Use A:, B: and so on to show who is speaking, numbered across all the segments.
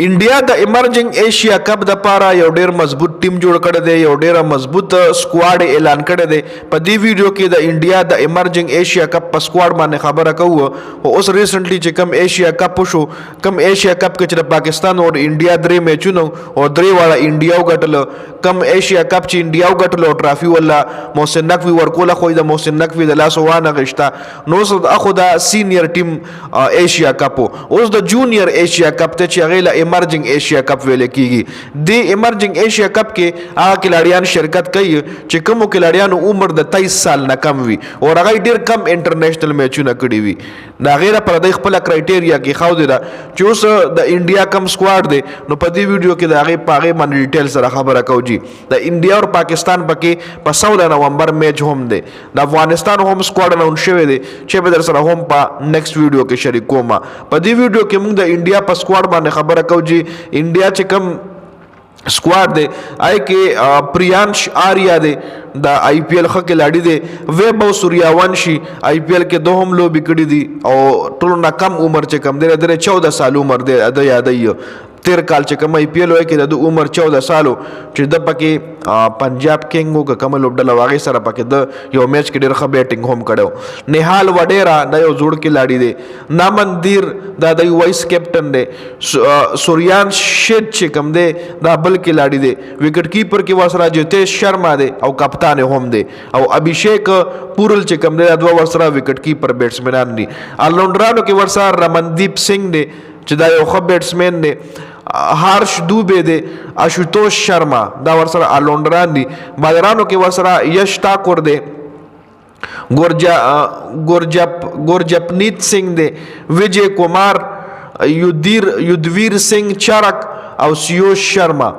A: انډیا د ایمرجنګ ایشیا کپ د پاره یو ډیر مضبوط ټیم جوړ کړی دی، یو ډیر مضبوط سکواډ اعلان کړی دی. په دې ویډیو کې د انډیا د ایمرجنګ ایشیا کپ په سکواډ باندې خبره کوو. او اوس ریسنټلی چې کم ایشیا کپ شو، کم ایشیا کپ کې چې پاکستان او انډیا درې میچونه او درې واړه انډیا وګټل. کم ایشیا کپ چې انډیا وګټل او ټرافي ولا محسن نقوی ورکوله، خو د محسن نقوی د لاس وانه غشتا. نو اخو دا سینیئر ټیم ایشیا کپ اوس د جونیئر ایشیا کپ ته چې هغه ایمرجنګ ایشیا کپ ویل کیږي. د ایمرجنګ ایشیا کپ کې هغه کلاړیان شرکت کوي چې کوم کلاړیانو عمر د 23 سال نه کم وي او هغه ډیر کم انټرنیشنل میچونه کړي وي. دا غیر پر د خپل کرایټیریا کې خاو دي چې اوس د انډیا کم سکواډ دی. نو په دې ویډیو کې دا هغه پاغه باندې ډیټیل سره خبره کوي. د انډیا او پاکستان پکې په 16 نومبر میچ هم دی. د افغانستان هم سکواډ اناونس شوی دی چې به در سره هم په نیکسٹ ویډیو کې شریک کوم. په دې ویډیو کې موږ د انډیا په سکواډ باندې خبره کوي. انډیا چې کم سکواډ دی آی کې پریانش آریا دی، د آی پی ایل خکې لاړی دی. ویبو سوریاوانشي آی پی ایل کې دوهم لوبي کړي دي او ټولو نه کم عمر چې کم دی، د 14 سال عمر دی. د یادایو تیر کال چې کوم آی پی ایل وای کې د عمر 14 سالو چې د پکې پنجاب کینګ او کمل وبډل واغې سره پکې د یو میچ کې ډېر ښه بیټینګ هم کړو. نهال وډیرا د یو جوړ کې لاړی دی. نامندیر د وایس کیپټن دی. سوریان شید چې کم دی دا بل کې لاړی دی. وکټ کیپر کې وسره جتیش شرما دی او کپتان هم دی. او ابھیشیک پورل چې کم دی دا دوه وسره وکټ کیپر بیټسمنان دي. الراؤنډرانو کې ورسره رمندیپ سنگھ دی چې دا یو ښه بیټسمن دی. هارش دوبه دی. اشوتوش شرما دا ورسره الراؤنډران دي. بالرانو کې ورسره یش ټاکور دی. ګورجپنیت سنگھ دی. وجے کمار، یودویر سنگھ چرک او سیوش شرما.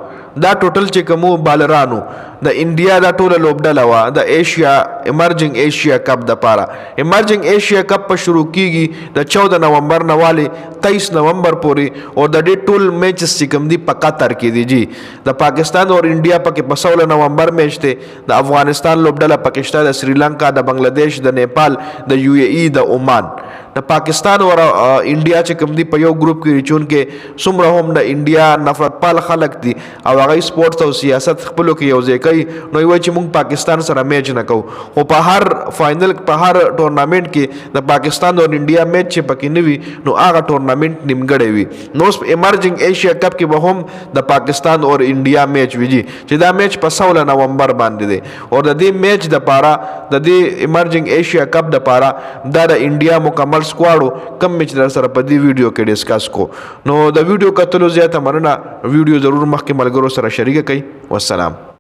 A: دا ټوټل چې کومو بالرانو د انډیا دا ټوله لوبډله وه د ایشیا ایمرجنګ ایشیا کپ د پاره. ایمرجنګ ایشیا کپ په شروع کیږي د 14 نومبر نه والې 23 نومبر پورې او د دې ټول میچز چې کوم دي په قطر کې دي. جی د پاکستان او انډیا پکې په 16 نومبر میچ دی. د افغانستان لوبډله پکې د سریلانکا، د بنگلادیش، د نیپال، د یو اے ای، د عمان. د پاکستان او انډیا چې کوم دي په یو ګروپ کې چون کې څومره هم د انډیا نفرت پال خلک دي او هغه سپورټس او سیاست خپلو کې یو ځای کوي. نو یو چې موږ پاکستان سره میچ نه کوو، خو په هر فائنل په هر ټورنامنت کې د پاکستان او انډیا میچ چې پکې نه وي نو هغه ټورنامنت نیمګړی وي. نو ایمرجنګ ایشیا کپ کې به هم د پاکستان او انډیا میچ وي چې دا میچ په 16 نومبر باندې دی. او د دې میچ د پاره د دې ایمرجنګ ایشیا کپ د پاره دا د انډیا مکمل سکواډو کم میچ در سره په دې ویډیو کې ډیسکس کو. نو د ویډیو کتلو زیاته مننه. ویډیو ضرور مخکې ملګرو سره شریک کړئ. والسلام.